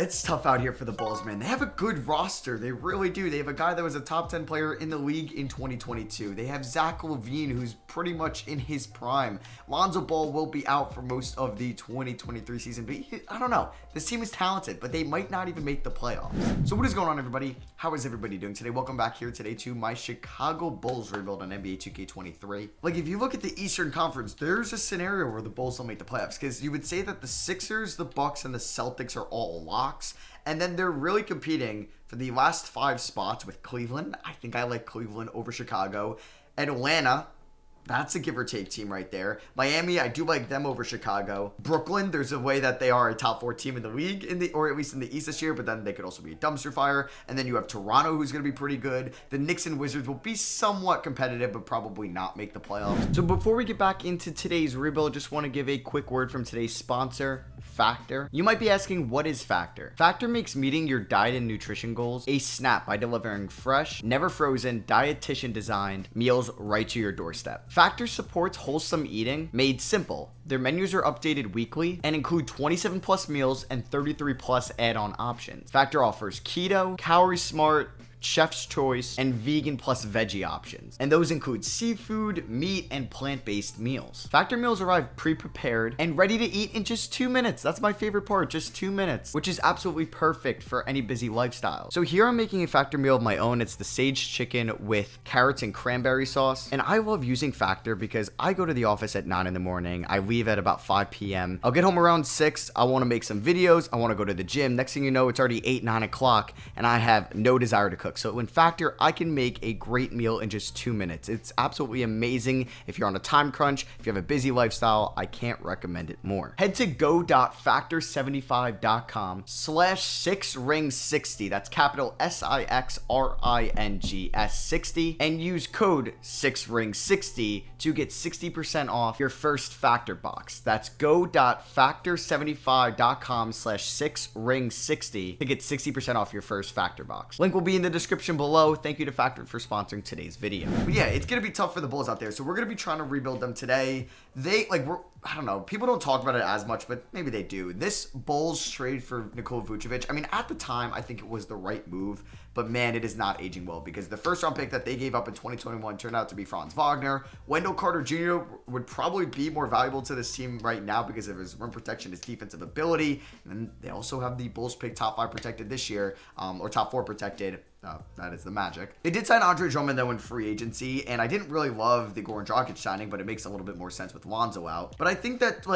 It's tough out here for the Bulls, man. They have a good roster. They really do. They have a guy that was a top 10 player in the league in 2022. They have Zach LaVine, who's pretty much in his prime. Lonzo Ball will be out for most of the 2023 season, but I don't know. This team is talented, but they might not even make the playoffs. So what is going on, everybody? How is everybody doing today? Welcome back here today to my Chicago Bulls rebuild on NBA 2K23. Like, if you look at the Eastern Conference, there's a scenario where the Bulls don't make the playoffs, because you would say that the Sixers, the Bucks, and the Celtics are all locks, and then they're really competing for the last 5 spots with Cleveland. I think I like Cleveland over Chicago. Atlanta, that's a give or take team right there. Miami, I do like them over Chicago. Brooklyn, there's a way that they are a top 4 team in the league, or at least in the East this year, but then they could also be a dumpster fire. And then you have Toronto, who's going to be pretty good. The Knicks and Wizards will be somewhat competitive, but probably not make the playoffs. So before we get back into today's rebuild, just want to give a quick word from today's sponsor, Factor. You might be asking, what is Factor? Factor makes meeting your diet and nutrition goals a snap by delivering fresh, never frozen, dietitian designed meals right to your doorstep. Factor supports wholesome eating made simple. Their menus are updated weekly and include 27 plus meals and 33 plus add-on options. Factor offers keto, calorie smart, chef's choice, and vegan plus veggie options. And those include seafood, meat, and plant-based meals. Factor meals arrive pre-prepared and ready to eat in just 2 minutes. That's my favorite part, just 2 minutes, which is absolutely perfect for any busy lifestyle. So here I'm making a Factor meal of my own. It's the sage chicken with carrots and cranberry sauce. And I love using Factor because I go to the office at 9 in the morning. I leave at about 5 p.m. I'll get home around 6. I want to make some videos. I want to go to the gym. Next thing you know, it's already 8, 9 o'clock, and I have no desire to cook. So in Factor, I can make a great meal in just 2 minutes. It's absolutely amazing. If you're on a time crunch, if you have a busy lifestyle, I can't recommend it more. Head to go.factor75.com/6ring60. That's capital SIXRINGS60, and use code 6ring60 to get 60% off your first Factor box. That's go.factor75.com/6ring60 to get 60% off your first Factor box. Link will be in the description below. Thank you to Factor for sponsoring today's video. But yeah, it's gonna be tough for the Bulls out there, so we're gonna be trying to rebuild them today. I don't know, people don't talk about it as much, but maybe they do. This Bulls trade for Nikola Vucevic, I mean, at the time, I think it was the right move, but man, it is not aging well, because the first round pick that they gave up in 2021 turned out to be Franz Wagner. Wendell Carter Jr. would probably be more valuable to this team right now because of his rim protection, his defensive ability, and then they also have the Bulls pick top 5 protected this year, or top 4 protected. That is the Magic. They did sign Andre Drummond, though, in free agency, and I didn't really love the Goran Dragic signing, but it makes a little bit more sense with Lonzo out. But I think that,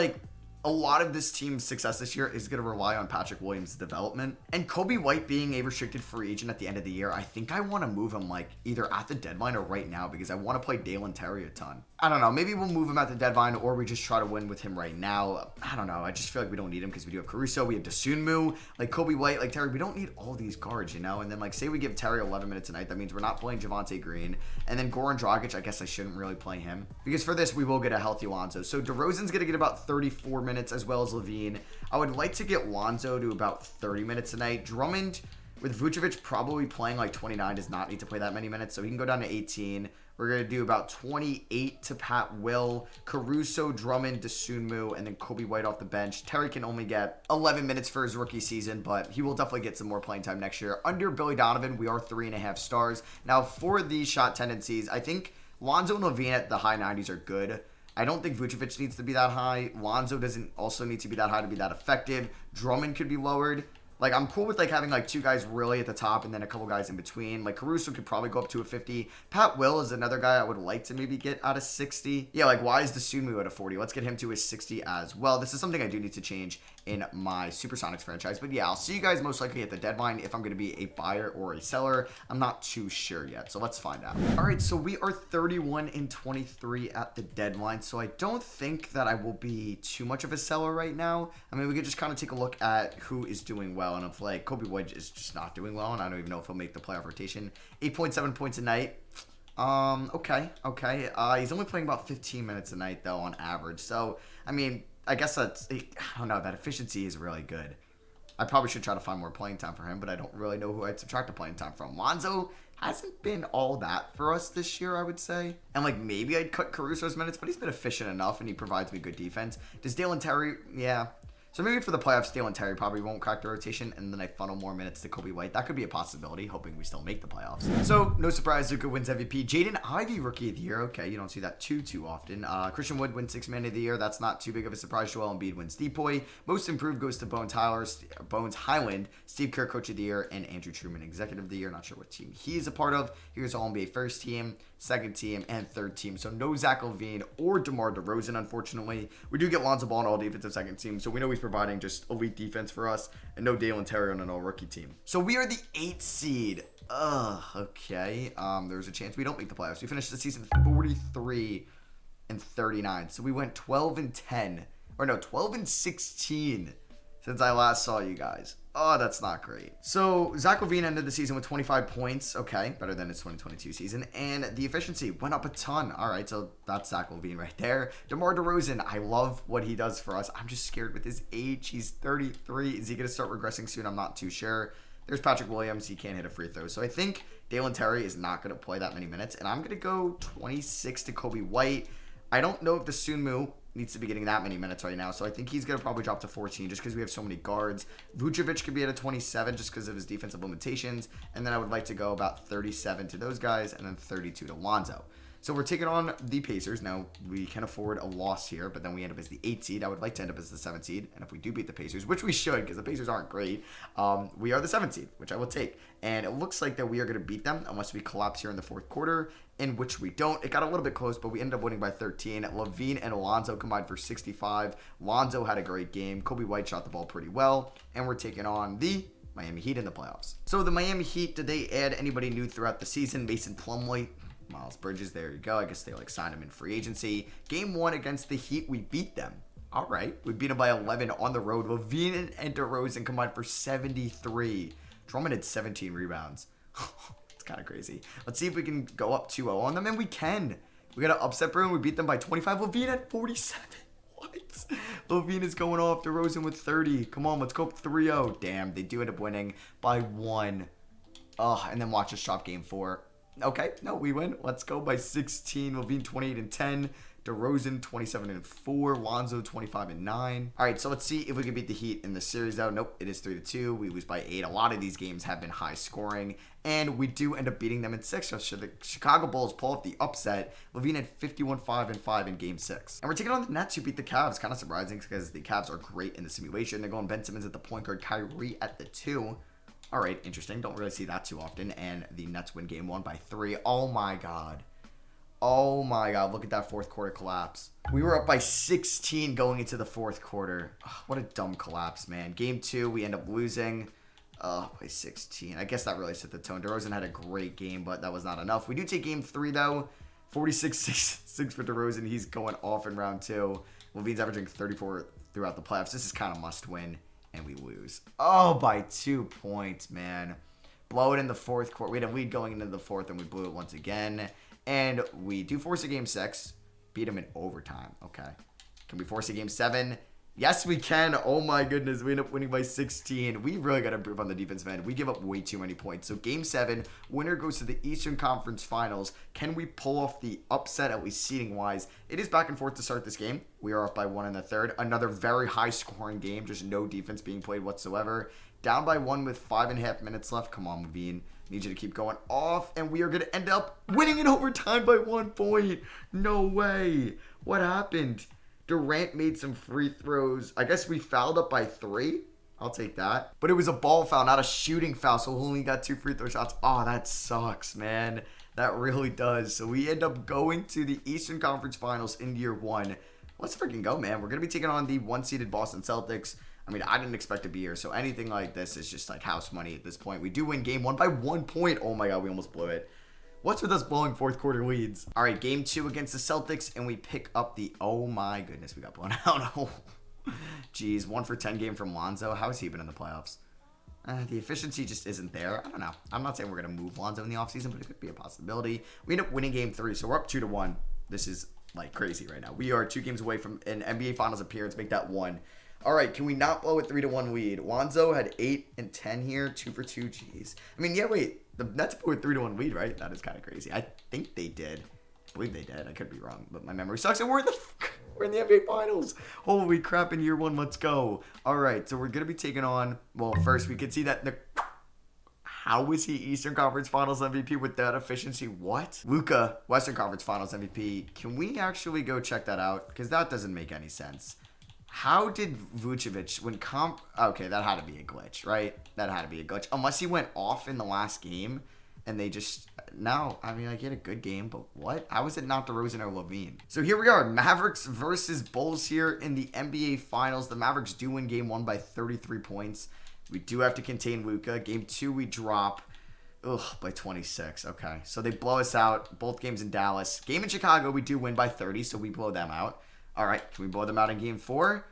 a lot of this team's success this year is going to rely on Patrick Williams' development. And Kobe White being a restricted free agent at the end of the year, I think I want to move him, either at the deadline or right now, because I want to play Dalen Terry a ton. I don't know. Maybe we'll move him at the deadline, or we just try to win with him right now. I don't know. I just feel like we don't need him because we do have Caruso. We have Dosunmu, Kobe White, Terry. We don't need all these guards, And then, say we give Terry 11 minutes a night. That means we're not playing Javonte Green. And then Goran Dragic, I guess I shouldn't really play him, because for this, we will get a healthy Lonzo. So DeRozan's going to get about 34 minutes, as well as LaVine. I would like to get Lonzo to about 30 minutes a night. Drummond, with Vucevic probably playing 29, does not need to play that many minutes, so he can go down to 18. We're going to do about 28 to Pat Will, Caruso, Drummond, Dosunmu, and then Kobe White off the bench. Terry can only get 11 minutes for his rookie season, but he will definitely get some more playing time next year. Under Billy Donovan, we are 3.5 stars. Now, for these shot tendencies, I think Lonzo and LaVine at the high 90s are good. I don't think Vucevic needs to be that high. Lonzo doesn't also need to be that high to be that effective. Drummond could be lowered. I'm cool with having 2 guys really at the top and then a couple guys in between. Caruso could probably go up to a 50. Pat Will is another guy I would like to maybe get out of 60. Yeah, why is Dosunmu at a 40? Let's get him to a 60 as well. This is something I do need to change in my Supersonics franchise. But yeah, I'll see you guys most likely at the deadline if I'm going to be a buyer or a seller. I'm not too sure yet, so let's find out. All right, so we are 31-23 at the deadline, so I don't think that I will be too much of a seller right now. I mean, we could just kind of take a look at who is doing well, and if Kobe White is just not doing well, and I don't even know if he'll make the playoff rotation. 8.7 points a night. Okay. He's only playing about 15 minutes a night, though, on average. So, I mean, I guess I don't know, that efficiency is really good. I probably should try to find more playing time for him, but I don't really know who I'd subtract the playing time from. Lonzo hasn't been all that for us this year, I would say. And maybe I'd cut Caruso's minutes, but he's been efficient enough and he provides me good defense. Does Dalen Terry? Yeah. So maybe for the playoffs, Dale and Terry probably won't crack the rotation, and then I funnel more minutes to Kobe White. That could be a possibility, hoping we still make the playoffs. So, no surprise, Luka wins MVP. Jaden Ivey, Rookie of the Year. Okay, you don't see that too often. Christian Wood wins Sixth Man of the Year. That's not too big of a surprise. Joel Embiid wins Depoy. Most Improved goes to Bones Highland, Steve Kerr, Coach of the Year, and Andrew Truman, Executive of the Year. Not sure what team he's a part of. Here's All-NBA First Team, Second Team, and Third Team. So, no Zach LaVine or DeMar DeRozan, unfortunately. We do get Lonzo Ball on All Defensive Second Team, so we know he's providing just elite defense for us, and no Dale and Terry on an all-rookie team. So we are the 8th seed. Okay. There's a chance we don't make the playoffs. We finished the season 43-39. So we went 12-10. Or no, 12-16 since I last saw you guys. Oh, that's not great. So Zach LaVine ended the season with 25 points. Okay, better than his 2022 season. And the efficiency went up a ton. All right, so that's Zach LaVine right there. DeMar DeRozan, I love what he does for us. I'm just scared with his age. He's 33. Is he going to start regressing soon? I'm not too sure. There's Patrick Williams. He can't hit a free throw. So I think Dale and Terry is not going to play that many minutes. And I'm going to go 26 to Kobe White. I don't know if the Sunmu needs to be getting that many minutes right now. So I think he's going to probably drop to 14 just because we have so many guards. Vucevic could be at a 27 just because of his defensive limitations. And then I would like to go about 37 to those guys and then 32 to Lonzo. So we're taking on the Pacers. Now, we can afford a loss here, but then we end up as the 8th seed. I would like to end up as the 7th seed. And if we do beat the Pacers, which we should because the Pacers aren't great, we are the 7th seed, which I will take. And it looks like that we are going to beat them unless we collapse here in the fourth quarter, in which we don't. It got a little bit close, but we ended up winning by 13. LaVine and Alonzo combined for 65. Lonzo had a great game. Kobe White shot the ball pretty well. And we're taking on the Miami Heat in the playoffs. So the Miami Heat, did they add anybody new throughout the season? Mason Plumlee, Miles Bridges, there you go. I guess they signed him in free agency. Game 1 against the Heat, we beat them. All right. We beat them by 11 on the road. LaVine and DeRozan combined for 73. Drummond had 17 rebounds. It's kind of crazy. Let's see if we can go up 2-0 on them, and we can. We got an upset brew, and we beat them by 25. LaVine had 47. What? LaVine is going off. DeRozan with 30. Come on, let's go up 3-0. Damn, they do end up winning by 1. And then watch us drop game 4. Okay, no, we win. Let's go by 16. LaVine 28-10. DeRozan 27-4. Lonzo 25-9. All right, so let's see if we can beat the Heat in the series, though. Nope, it is 3-2. We lose by 8. A lot of these games have been high scoring, and we do end up beating them in 6. So the Chicago Bulls pull off the upset. LaVine had 51-5 in Game 6. And we're taking on the Nets, who beat the Cavs. Kind of surprising because the Cavs are great in the simulation. They're going Ben Simmons at the point guard, Kyrie at the 2. All right, interesting. Don't really see that too often. And the Nets win game 1 by 3. Oh, my God. Oh, my God. Look at that fourth quarter collapse. We were up by 16 going into the fourth quarter. Oh, what a dumb collapse, man. Game 2, we end up losing by 16. I guess that really set the tone. DeRozan had a great game, but that was not enough. We do take game 3, though. 46-6 for DeRozan. He's going off in round 2. LaVine's averaging 34 throughout the playoffs. This is kind of must win. And we lose. Oh, by 2 points, man. Blow it in the fourth quarter. We had a lead going into the fourth, and we blew it once again. And we do force a game 6. Beat them in overtime. Okay. Can we force a game 7? Yes, we can. Oh, my goodness. We end up winning by 16. We really got to improve on the defensive end. We give up way too many points. So, Game 7, winner goes to the Eastern Conference Finals. Can we pull off the upset, at least seeding-wise? It is back and forth to start this game. We are up by 1 in the third. Another very high-scoring game. Just no defense being played whatsoever. Down by 1 with 5.5 minutes left. Come on, LaVine. Need you to keep going off. And we are going to end up winning in overtime by 1 point. No way. What happened? Durant made some free throws. I guess we fouled up by 3. I'll take that. But it was a ball foul, not a shooting foul. So we only got 2 free throw shots. Oh, that sucks, man. That really does. So we end up going to the Eastern Conference Finals in year 1. Let's freaking go, man. We're going to be taking on the 1-seeded Boston Celtics. I mean, I didn't expect to be here. So anything like this is just like house money at this point. We do win game 1 by 1 point. Oh, my God. We almost blew it. What's with us blowing fourth quarter leads? All right, game 2 against the Celtics, and we pick up the, oh my goodness, we got blown out. Oh, geez, 1 for 10 game from Lonzo. How has he been in the playoffs? The efficiency just isn't there. I don't know. I'm not saying we're going to move Lonzo in the offseason, but it could be a possibility. We end up winning game 3, so we're up 2-1. This is like crazy right now. We are 2 games away from an NBA Finals appearance. Make that 1. All right, can we not blow a 3-1 lead? Lonzo had 8 and 10 here, 2 for 2. Jeez. I mean, yeah, wait. The Nets blew a 3-1 lead, right? That is kind of crazy. I think they did. I believe they did. I could be wrong, but my memory sucks. And we're in the We're in the NBA Finals. Holy crap, in year one, let's go. All right, so we're going to be taking on, well, first we could see that how is he Eastern Conference Finals MVP with that efficiency? What? Luka, Western Conference Finals MVP. Can we actually go check that out? Because that doesn't make any sense. How did Vucevic, okay, that had to be a glitch, right? That had to be a glitch. Unless he went off in the last game and they just, no, I mean, I get a good game, but what? How is it not DeRozan or Levine? So here we are, Mavericks versus Bulls here in the NBA Finals. The Mavericks do win game 1 by 33 points. We do have to contain Luka. Game 2, we drop by 26. Okay, so they blow us out. Both games in Dallas. Game in Chicago, we do win by 30, so we blow them out. All right, can we blow them out in game 4?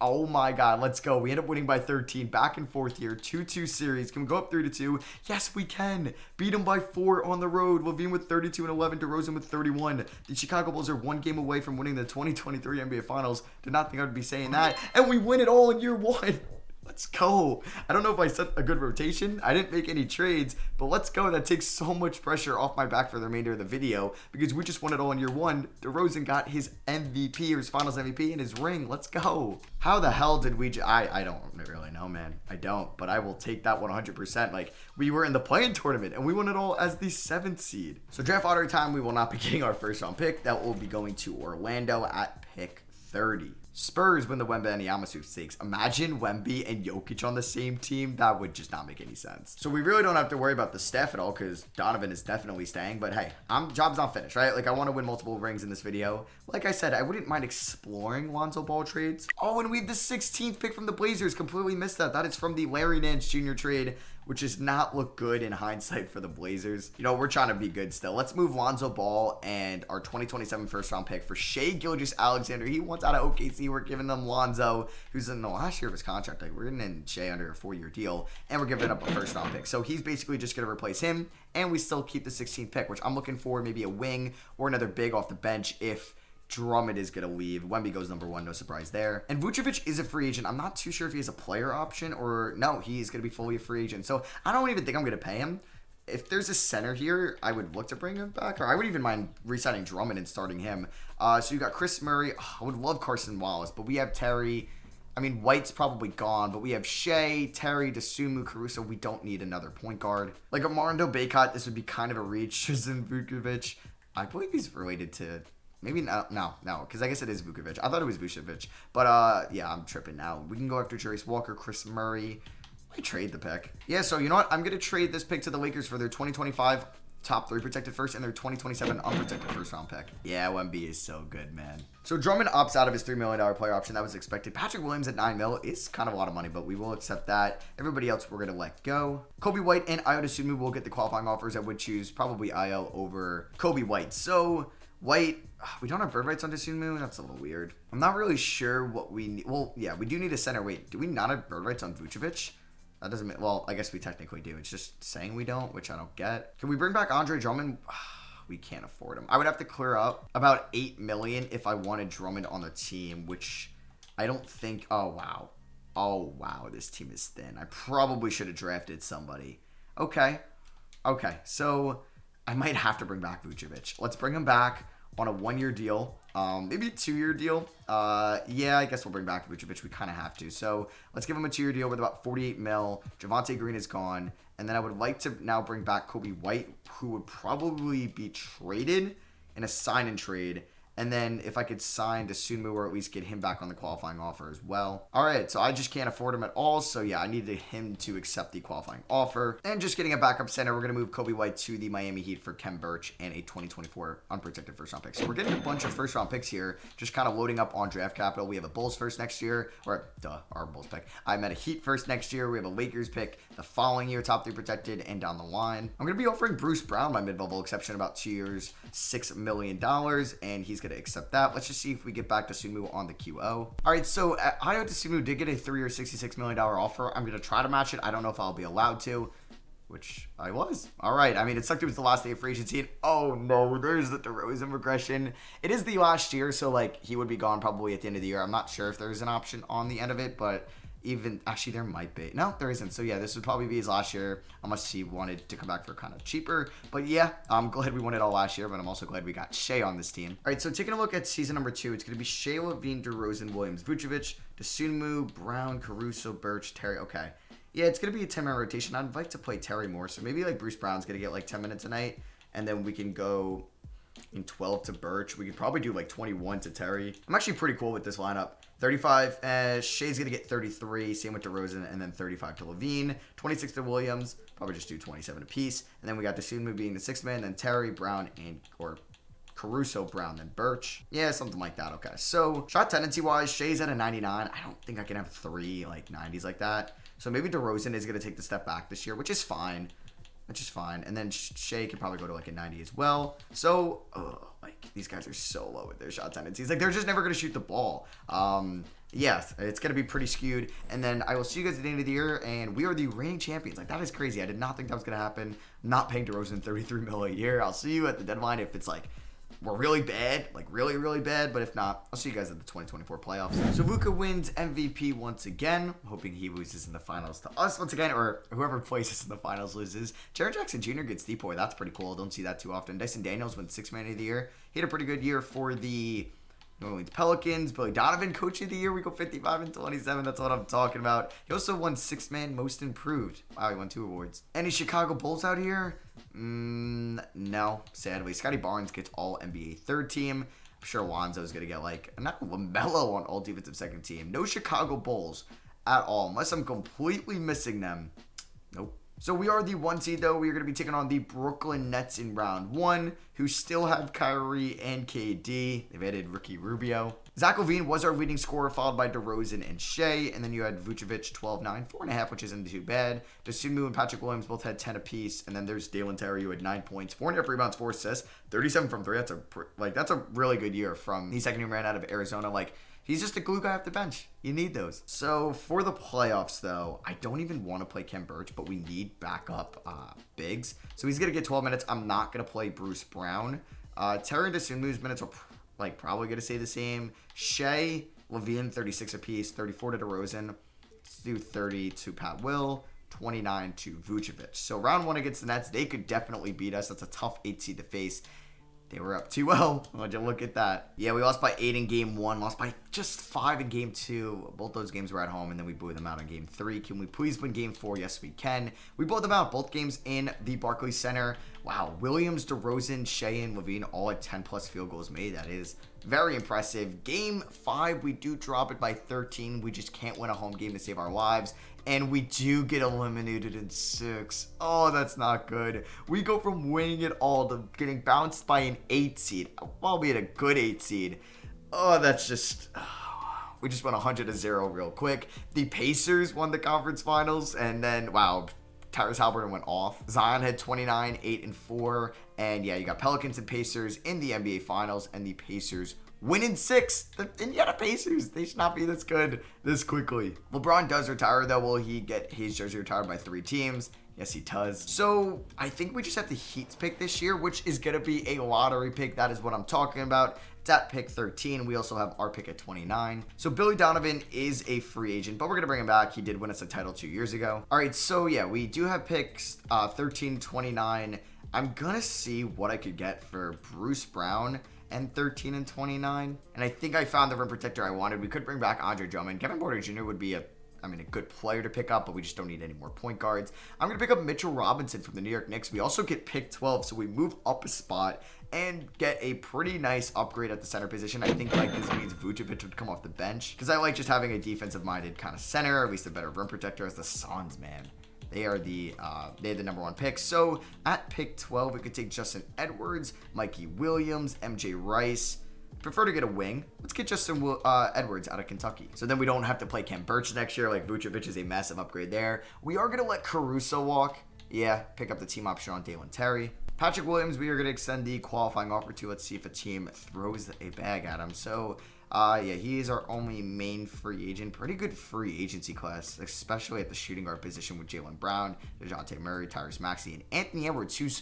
Oh my God, let's go. We end up winning by 13. Back and forth here. 2-2 series. Can we go up 3-2? Yes, we can. Beat them by 4 on the road. Levine with 32 and 11. DeRozan with 31. The Chicago Bulls are 1 game away from winning the 2023 NBA Finals. Did not think I would be saying that. And we win it all in year 1. Let's go. I don't know if I set a good rotation. I didn't make any trades, but let's go. That takes so much pressure off my back for the remainder of the video because we just won it all in year 1. DeRozan got his MVP or his finals MVP and his ring. Let's go. How the hell did we I don't really know, man. I don't, but I will take that 100%. Like, we were in the play-in tournament and we won it all as the 7th seed. So draft lottery time, we will not be getting our first round pick. That will be going to Orlando at pick 30. Spurs win the Wemby sweepstakes. Imagine Wemby and Jokic on the same team. That would just not make any sense. So we really don't have to worry about the staff at all because Donovan is definitely staying. But hey, job's not finished, right? Like, I want to win multiple rings in this video. Like I said, I wouldn't mind exploring Lonzo Ball trades. Oh, and we have the 16th pick from the Blazers. Completely missed that. That is from the Larry Nance Jr. trade, which does not look good in hindsight for the Blazers. You know, we're trying to be good still. Let's move Lonzo Ball and our 2027 first round pick for Shai Gilgeous-Alexander. He wants out of OKC. We're giving them Lonzo, who's in the last year of his contract. Like, we're getting in Shai under a 4-year deal, and we're giving up a first round pick. So he's basically just going to replace him, and we still keep the 16th pick, which I'm looking for maybe a wing or another big off the bench if Drummond is going to leave. Wemby goes number 1, no surprise there. And Vucevic is a free agent. I'm not too sure if he has a player option or no, he's going to be fully a free agent. So I don't even think I'm going to pay him. If there's a center here, I would look to bring him back, or I would even mind re-signing Drummond and starting him. So you got Chris Murray. Oh, I would love Carson Wallace, but we have Terry. I mean, White's probably gone, but we have Shea, Terry, Dosunmu, Caruso. We don't need another point guard. Like Armando Bacot, this would be kind of a reach. Tristan Vucevic. I believe he's related to... Maybe no, because I guess it is Vucevic. I thought it was Vucevic. But, yeah, I'm tripping now. We can go after Jarace Walker, Chris Murray. I trade the pick. Yeah, so you know what? I'm going to trade this pick to the Lakers for their 2025 top 3 protected first and their 2027 unprotected first round pick. Yeah, Wemby is so good, man. So Drummond opts out of his $3 million player option. That was expected. Patrick Williams at $9 million is kind of a lot of money, but we will accept that. Everybody else we're going to let go. Kobe White and Ayo Dosunmu will get the qualifying offers. I would choose probably Ayo over Kobe White. So... White, we don't have bird rights on Dosunmu. That's a little weird. I'm not really sure what we need. Well, yeah, we do need a center. Wait, do we not have bird rights on Vucevic? That doesn't mean, well, I guess we technically do. It's just saying we don't, which I don't get. Can we bring back Andre Drummond? We can't afford him. I would have to clear up about $8 million if I wanted Drummond on the team, which I don't think. Oh, wow. Oh, wow. This team is thin. I probably should have drafted somebody. Okay. So I might have to bring back Vucevic. Let's bring him back on a 1-year deal. Maybe a 2-year deal. Yeah, I guess we'll bring back Vucevic. We kind of have to. So let's give him a 2-year deal with about $48 million. Javonte Green is gone. And then I would like to now bring back Kobe White, who would probably be traded in a sign and trade. And then if I could sign Dosunmu or at least get him back on the qualifying offer as well. All right, so I just can't afford him at all. So yeah, I needed him to accept the qualifying offer. And just getting a backup center, we're going to move Kobe White to the Miami Heat for Kem Birch and a 2024 unprotected first round pick. So we're getting a bunch of first round picks here, just kind of loading up on draft capital. We have a Bulls first next year, or our Bulls pick. I meant a Heat first next year. We have a Lakers pick the following year, top 3 protected and down the line. I'm going to be offering Bruce Brown my mid-level exception, about 2 years, $6 million, and he's going to accept that. Let's just see if we get back to Dosunmu on the QO. All right, so Ayo Dosunmu did get a 3-year, $66 million offer. I'm going to try to match it. I don't know if I'll be allowed to, which I was. All right, I mean, it sucked it was the last day of free agency. And oh, no, there's the DeRozan regression. It is the last year, so, like, he would be gone probably at the end of the year. I'm not sure if there's an option on the end of it, but Even actually, there might be. No, there isn't. So yeah, this would probably be his last year, unless he wanted to come back for kind of cheaper. But yeah, I'm glad we won it all last year, but I'm also glad we got Shea on this team. All right, so taking a look at season number 2, it's going to be Shea, Levine, DeRozan, Williams, Vucevic, Dosunmu, Brown, Caruso, Birch, Terry. Okay. Yeah, it's going to be a 10-man rotation. I'd like to play Terry more, so maybe like Bruce Brown's going to get like 10 minutes a night, and then we can go in 12 to Birch. We could probably do like 21 to Terry. I'm actually pretty cool with this lineup. 35, Shea's going to get 33, same with DeRozan, and then 35 to Levine, 26 to Williams, probably just do 27 apiece, and then we got Dosunmu being the 6th man, then Terry, Brown, or Caruso, Brown, then Birch. Yeah, something like that. Okay, so shot tendency-wise, Shea's at a 99. I don't think I can have 3 like 90s like that. So maybe DeRozan is going to take the step back this year, which is fine. And then Shea could probably go to like a 90 as well. So, like, these guys are so low with their shot tendencies. Like, they're just never going to shoot the ball. Yes, it's going to be pretty skewed. And then I will see you guys at the end of the year, and we are the reigning champions. Like, that is crazy. I did not think that was going to happen. I'm not paying DeRozan $33 million a year. I'll see you at the deadline if it's like, we're really bad, like really, really bad. But if not, I'll see you guys at the 2024 playoffs. So Luka wins MVP once again, hoping he loses in the finals to us once again, or whoever plays us in the finals loses. Jaren Jackson Jr. gets Depoy. That's pretty cool. Don't see that too often. Dyson Daniels wins 6th man of the year. He had a pretty good year for the New Orleans Pelicans. Billy Donovan, coach of the year. We go 55 and 27. That's what I'm talking about. He also won 6th man most improved. Wow, he won 2 awards. Any Chicago Bulls out here? No, sadly. Scotty Barnes gets all NBA 3rd team. I'm sure Lonzo's going to get like, not LaMelo on all defensive 2nd team. No Chicago Bulls at all, unless I'm completely missing them. Nope. So we are the 1 seed, though. We are going to be taking on the Brooklyn Nets in round 1, who still have Kyrie and KD. They've added Ricky Rubio. Zach LaVine was our leading scorer, followed by DeRozan and Shea. And then you had Vucevic, 12-9, 4.5, which isn't too bad. Dosunmu and Patrick Williams both had 10 apiece. And then there's Dalen Terry, who had 9 points, 4.5 rebounds, 4 assists, 37 from 3. That's a really good year from the second who ran out of Arizona. Like, he's just a glue guy off the bench. You need those. So for the playoffs, though, I don't even want to play Kem Birch, but we need backup bigs. So he's going to get 12 minutes. I'm not going to play Bruce Brown. Terry Dosunmu's minutes are probably going to stay the same. Shea, Levine, 36 apiece, 34 to DeRozan. Let's do 30 to Pat Will, 29 to Vucevic. So round 1 against the Nets, they could definitely beat us. That's a tough 8 seed to face. They were up 2-0. Would you look at that? Yeah, we lost by 8 in game 1. Lost by just 5 in game 2. Both those games were at home, and then we blew them out in game 3. Can we please win game 4? Yes, we can. We blew them out. Both games in the Barclays Center. Wow, Williams, DeRozan, Shea, and Levine all at 10-plus field goals made. That is very impressive. Game 5, we do drop it by 13. We just can't win a home game to save our lives. And we do get eliminated in 6. Oh, that's not good. We go from winning it all to getting bounced by an 8 seed. Albeit a good 8 seed. Oh, that's just... we just went 100-0 real quick. The Pacers won the conference finals. And then, wow, Tyrese Halliburton went off. Zion had 29, 8, and 4. And yeah, you got Pelicans and Pacers in the NBA finals. And the Pacers win in 6. The Indiana Pacers, they should not be this good this quickly. LeBron does retire, though. Will he get his jersey retired by 3 teams? Yes, he does. So I think we just have the Heat's pick this year, which is going to be a lottery pick. That is what I'm talking about. It's at pick 13. We also have our pick at 29. So Billy Donovan is a free agent, but we're going to bring him back. He did win us a title 2 years ago. All right, so yeah, we do have picks 13, 29. I'm going to see what I could get for Bruce Brown and 13 and 29. And I think I found the rim protector I wanted. We could bring back Andre Drummond. Kevin Porter Jr. would be a good player to pick up, but we just don't need any more point guards. I'm going to pick up Mitchell Robinson from the New York Knicks. We also get pick 12, so we move up a spot and get a pretty nice upgrade at the center position. I think like this means Vucevic would come off the bench because I like just having a defensive-minded kind of center, or at least a better rim protector as the Suns, man. They are the number 1 pick. So at pick 12, we could take Justin Edwards, Mikey Williams, MJ Rice. Prefer to get a wing. Let's get Justin Edwards out of Kentucky. So then we don't have to play Kem Birch next year. Like Vucevic is a massive upgrade there. We are going to let Caruso walk. Yeah, pick up the team option on Dalen Terry. Patrick Williams, we are going to extend the qualifying offer to. Let's see if a team throws a bag at him. So yeah, he is our only main free agent. Pretty good free agency class, especially at the shooting guard position with Jaylen Brown, DeJounte Murray, Tyrese Maxey, and Anthony Edwards, who's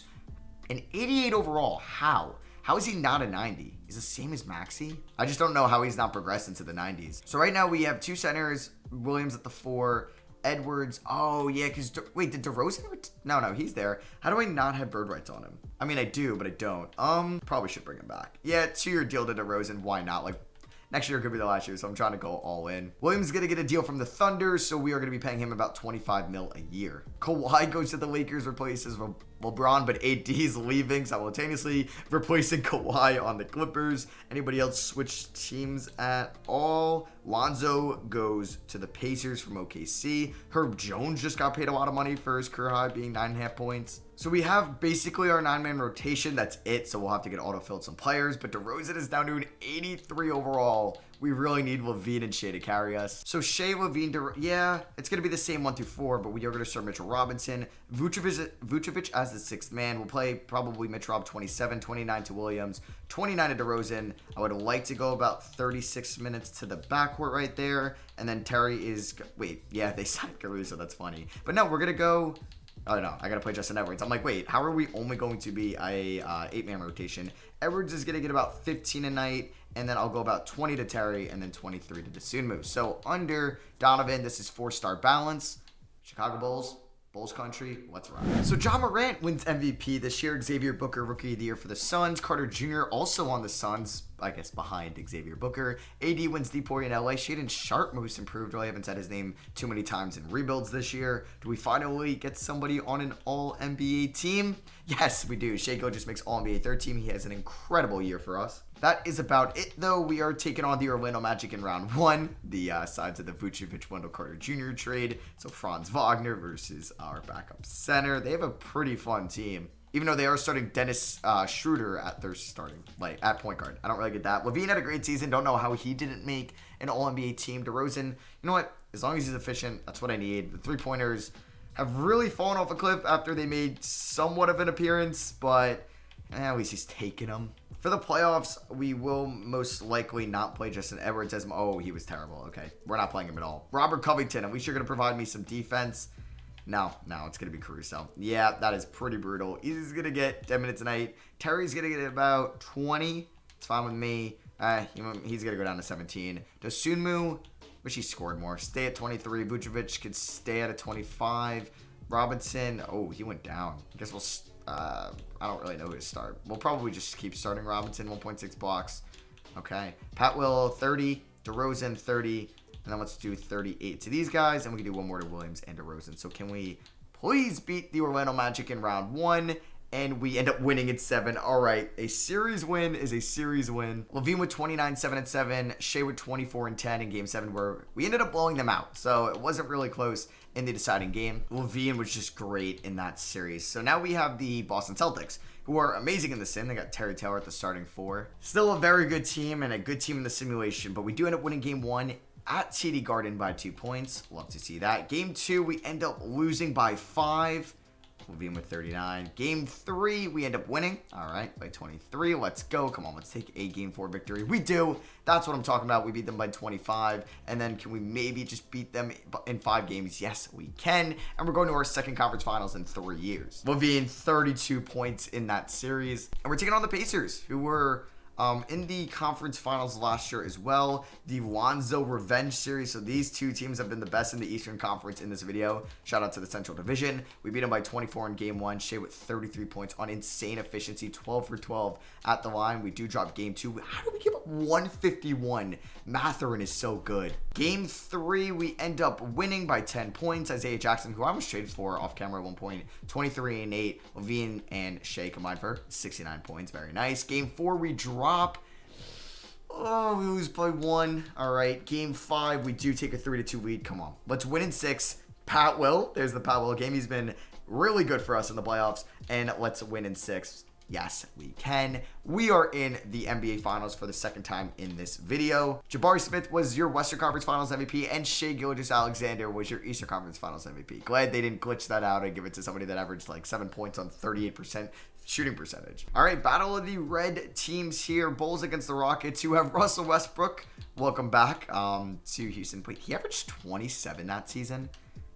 an 88 overall. How? How is he not a 90? He's the same as Maxey? I just don't know how he's not progressed into the 90s. So right now we have 2 centers, Williams at the 4. Edwards. Oh, yeah, because... Wait, did DeRozan... No, he's there. How do I not have bird rights on him? I mean, I do, but I don't. Probably should bring him back. Yeah, 2-year deal to DeRozan. Why not? Like, next year could be the last year, so I'm trying to go all in. Williams is going to get a deal from the Thunder, so we are going to be paying him about $25 million a year. Kawhi goes to the Lakers, replaces LeBron, but AD's leaving simultaneously, replacing Kawhi on the Clippers. Anybody else switch teams at all? Lonzo goes to the Pacers from OKC. Herb Jones just got paid a lot of money for his career high being 9.5 points. So we have basically our 9-man rotation. That's it. So we'll have to get auto-filled some players. But DeRozan is down to an 83 overall. We really need LaVine and Shea to carry us. So Shea, LaVine, yeah, it's going to be the same 1 through 4, but we are going to start Mitchell Robinson. Vucevic as the 6th man. We'll play probably Mitch Rob 27, 29 to Williams, 29 to DeRozan. I would like to go about 36 minutes to the backcourt right there. And then Terry is, wait, yeah, they signed Caruso. That's funny. But no, we're going to go... Oh, no, I got to play Justin Edwards. I'm like, wait, how are we only going to be a 8-man rotation? Edwards is going to get about 15 a night, and then I'll go about 20 to Terry, and then 23 to Dosunmu. So under Donovan, this is 4-star balance. Chicago Bulls country, let's rock. So Ja Morant wins MVP this year. Xavier Booker, Rookie of the Year for the Suns. Carter Jr. also on the Suns, I guess behind Xavier Booker. AD wins DPOY in LA. Shaedon Sharpe most improved. I haven't said his name too many times in rebuilds this year. Do we finally get somebody on an all-NBA team? Yes, we do. Shea just makes all-NBA 3rd team. He has an incredible year for us. That is about it, though. We are taking on the Orlando Magic in round 1. The sides of the Vucevic Wendell Carter Jr. trade. So Franz Wagner versus our backup center. They have a pretty fun team. Even though they are starting Dennis Schroeder at their starting, like, at point guard. I don't really get that. LaVine had a great season. Don't know how he didn't make an all-NBA team. DeRozan, you know what? As long as he's efficient, that's what I need. The three-pointers have really fallen off a cliff after they made somewhat of an appearance, but at least he's taking them. For the playoffs, we will most likely not play Justin Edwards as... Oh, he was terrible. Okay, we're not playing him at all. Robert Covington, at least you're going to provide me some defense. No, it's going to be Caruso. Yeah, that is pretty brutal. He's going to get 10 minutes a night. Terry's going to get about 20. It's fine with me. He's going to go down to 17. Dosunmu, wish he scored more. Stay at 23. Vucevic could stay at a 25. Robinson, oh, he went down. I guess we'll... I don't really know who to start. We'll probably just keep starting Robinson, 1.6 blocks. Okay. Pat Will, 30. DeRozan, 30. And then let's do 38 to these guys. And we can do one more to Williams and DeRozan. So can we please beat the Orlando Magic in round 1? And we end up winning in 7. All right. A series win is a series win. LaVine with 29, 7-7. Shea with 24 and 10 in game 7, where we ended up blowing them out. So it wasn't really close in the deciding game. LaVine was just great in that series. So now we have the Boston Celtics, who are amazing in the sim. They got Terry Taylor at the starting 4. Still a very good team and a good team in the simulation. But we do end up winning game 1 at TD Garden by 2 points. Love to see that. Game 2, we end up losing by 5. LaVine with 39. Game 3, we end up winning. All right, by 23. Let's go. Come on, let's take a Game 4 victory. We do. That's what I'm talking about. We beat them by 25. And then can we maybe just beat them in 5 games? Yes, we can. And we're going to our second conference finals in 3 years. LaVine, 32 points in that series. And we're taking on the Pacers, who were... in the conference finals last year as well, the Lonzo Revenge Series. So these two teams have been the best in the Eastern Conference in this video. Shout out to the Central Division. We beat them by 24 in game 1. Shea with 33 points on insane efficiency, 12 for 12 at the line. We do drop game 2. How do we give up 151? Mathurin is so good. Game 3, we end up winning by 10 points. Isaiah Jackson, who I was traded for off camera at one point, 23 and 8. LaVine and Shea combined for 69 points. Very nice. Game 4, we drop. Oh, we lose by 1. All right. Game 5, we do take a 3-2 lead. Come on. Let's win in 6. Pat Will. There's the Pat Will game. He's been really good for us in the playoffs. And let's win in 6. Yes, we can. We are in the NBA Finals for the second time in this video. Jabari Smith was your Western Conference Finals MVP, and Shea Gilgeous-Alexander was your Eastern Conference Finals MVP. Glad they didn't glitch that out and give it to somebody that averaged like 7 points on 38% shooting percentage. All right, battle of the red teams here. Bulls against the Rockets, who have Russell Westbrook. Welcome back to Houston. Wait, he averaged 27 that season?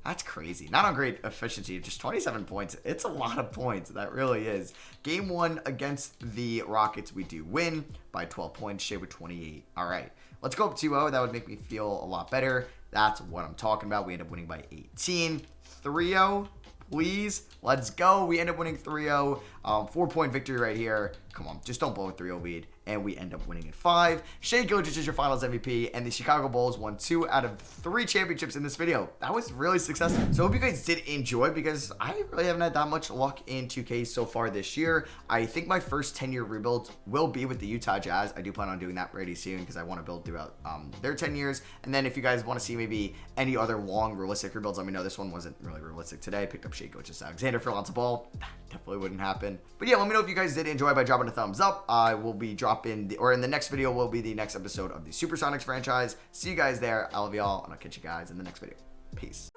That's crazy. Not on great efficiency, just 27 points. It's a lot of points. That really is. Game 1 against the Rockets, we do win by 12 points. Shea with 28. All right. Let's go up 2-0. That would make me feel a lot better. That's what I'm talking about. We end up winning by 18. 3-0. Please, let's go. We end up winning 3-0. 4-point victory right here. Come on, just don't blow a 3-0 lead. And we end up winning in 5. Shea Gilgeous is your finals MVP, and the Chicago Bulls won 2 out of 3 championships in this video. That was really successful. So I hope you guys did enjoy, because I really haven't had that much luck in 2K so far this year. I think my first 10-year rebuild will be with the Utah Jazz. I do plan on doing that pretty soon, because I want to build throughout their 10 years. And then if you guys want to see maybe any other long, realistic rebuilds, let me know. This one wasn't really realistic today. I picked up Shea Gilgeous Alexander for lots of ball. Definitely wouldn't happen. But yeah, let me know if you guys did enjoy by dropping a thumbs up. I will be dropping, in the next video will be the next episode of the Supersonics franchise. See you guys there. I love y'all, and I'll catch you guys in the next video. Peace.